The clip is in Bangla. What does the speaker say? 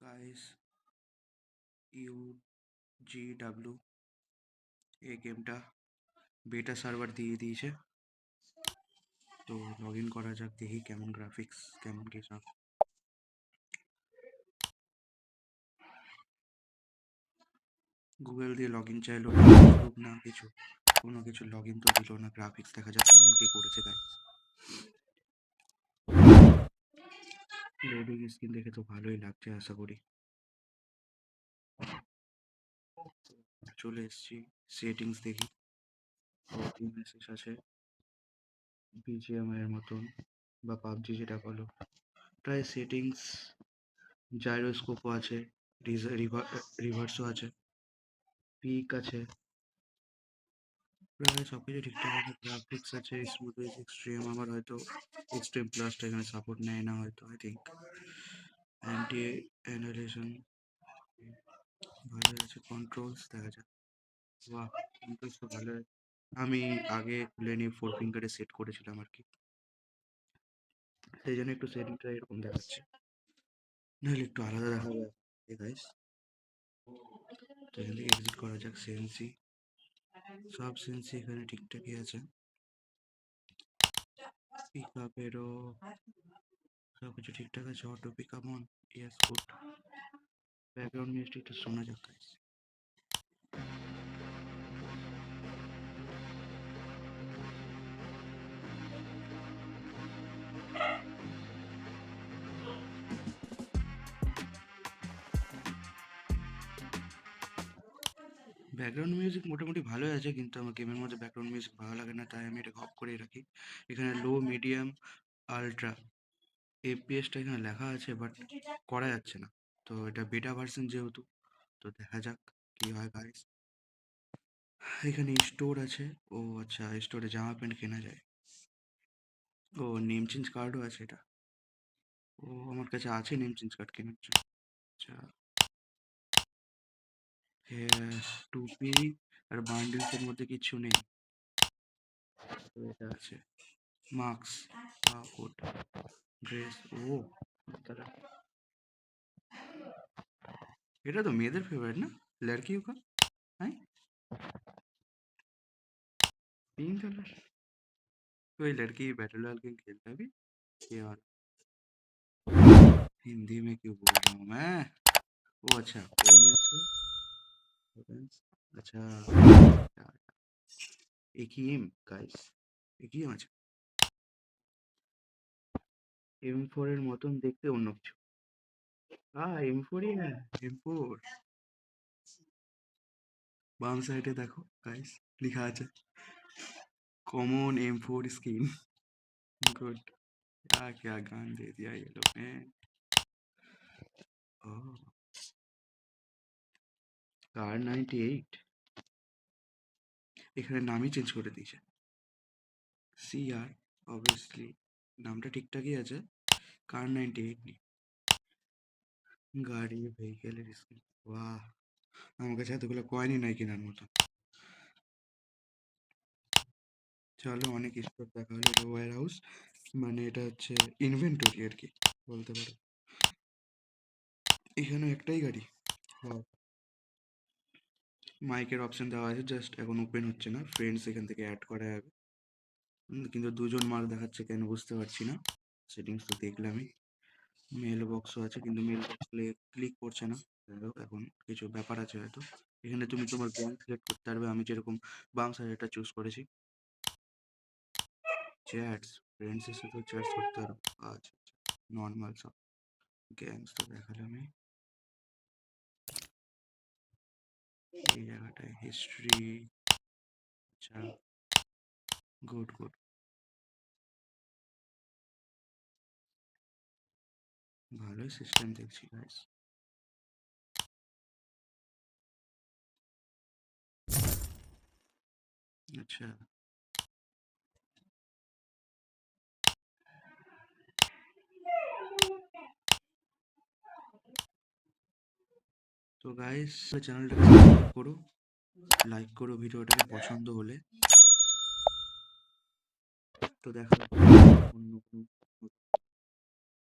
গাইস ইউজিডব্লিউ এই গেমটা বেটা সার্ভার দিয়ে দিয়েছে, তো লগ ইন করা যাক, দেখি কেমন গ্রাফিক্স কেমন কি সব। গুগল দিয়ে লগ ইন চাইলো না, ফেসবুক না, কিছু কোনো কিছু লগ ইন তো দিল না। গ্রাফিক্স দেখা যাক কেমন কি করেছে গাইস। লোডিং স্ক্রিন দেখে তো ভালোই লাগছে, আশা করি। চলে এসেছি, সেটিংস দেখি। মেসেজ আছে বিজিএম এর মতন বা পাবজি যেটা বলো, প্রায় সেটিংস। জাইরোস্কোপও আছে, রিভার্সও আছে, পিক আছে, প্রায় সব কিছু ঠিকঠাক আছে। গ্রাফিক্স আছে, স্মুথ উইথ এক্সট্রিম। আমার হয়তো এক্সট্রিম প্লাসটা এখানে সাপোর্ট নেয় না হয়তো, আই থিঙ্ক। অ্যান্টি অ্যানালাইজেশন ভালো আছে। কন্ট্রোলস দেখা যাক। বাহ, কন্ট্রোলস তো ভালো। আমি আগে খুলে নিয়ে 4 ফিঙ্গারে সেট করেছিলাম আর কি, সেই জন্য একটু সেটিংটা এরকম দেখাচ্ছে, নাহলে একটু আলাদা দেখা যায় গাইস। তো এখান থেকে এক্সিট করা যাক। সেন্সি, সব সেন্সি এখানে ঠিকঠাকই আছে। পিক আপেরও সব কিছু ঠিকঠাক আছে। Auto pick up on, yes, good. Background মিউজিকটা একটু শোনা যাক গাইস। ব্যাকগ্রাউন্ড মিউজিক মোটামুটি ভালোই আছে, কিন্তু আমার গেমের মধ্যে ব্যাকগ্রাউন্ড মিউজিক ভালো লাগে না, তাই আমি এটা অফ করেই রাখি। এখানে লো, মিডিয়াম, আলট্রা এফপিএসটা এখানে লেখা আছে, বাট করা যাচ্ছে না। তো এটা বেটা ভার্সন যেহেতু, তো দেখা যাক কি হয় গাইস। এখানে স্টোর আছে। ও আচ্ছা, স্টোরে জামা প্যান্ট কেনা যায়। ও নেম চেঞ্জ কার্ডও আছে এটা। ও আমার কাছে আছে নেম চেঞ্জ কার্ড কেনার জন্য। আচ্ছা, টুপি আর বান্ডিলসের মধ্যে কিছু নেই, তো এটা আছে। Mask, coat, dress. ও তারা, এটা তো মেয়েদের ফেভারিট না, লড়কিও কা। হ্যাঁ, पिंक कलर। कोई लड़की बैटल रॉयल गेम खेलता है अभी ये वाला? हिंदी में क्यों बोल रहा हूँ मैं? वो अच्छा, एम से अच्छा, एक ही एम गाइस, एक ही एम আছে। M4 এর মতন দেখতে অন্য কিছু। M4ই হ্যাঁ, M4। বাম সাইডে দেখো গাইস, লেখা আছে कॉमन M4 स्किन। गुड। क्या क्या गान दे दिया ये लोग ने। कार 98 এখানে নামই চেঞ্জ করে দিয়েছে। CR অবভিয়াসলি নামটা ঠিকঠাকই আছে, কার 98 নেই। গাড়ি, ভেহিকেলের স্কিন। বাহ, আমার কাছে এতগুলো কয়েনই নাই কেনার মতো। চলো, অনেক স্টোর দেখা হলো। এটা ওয়্যার হাউস, মানে এটা হচ্ছে ইনভেন্টরি আর কি বলতে পারো। এখানে একটাই গাড়ি। মাইকের অপশন দেওয়া আছে, জাস্ট এখন ওপেন হচ্ছে না। ফ্রেন্ডস এখান থেকে অ্যাড করা যাবে, কিন্তু দুজন মার্ক দেখাচ্ছে কেন বুঝতে পারছি না। সেটিংস তো দেখলামই। মেল বক্সও আছে, কিন্তু মেল বক্সে ক্লিক করছে না। যাই হোক, এখন কিছু ব্যাপার আছে হয়তো। এখানে তুমি তোমার ব্যাংক সিলেক্ট করতে পারবে, আমি যেরকম বাম সাইডটা চুজ করেছি। চ্যাটস, ফ্রেন্ডসের সাথে চ্যাটস করতে পারো। আচ্ছা, নর্মাল সব গেমস তো দেখালামই। এই জায়গাটায় হিস্ট্রি। আচ্ছা, গুড গুড, ভালোই সিস্টেম দেখছি গাইস। আচ্ছা, তো গাইস চ্যানেলটাকে সাবস্ক্রাইব করো, লাইক করো ভিডিওটাকে পছন্দ হলে। তো দেখা হচ্ছে অন্য কোনো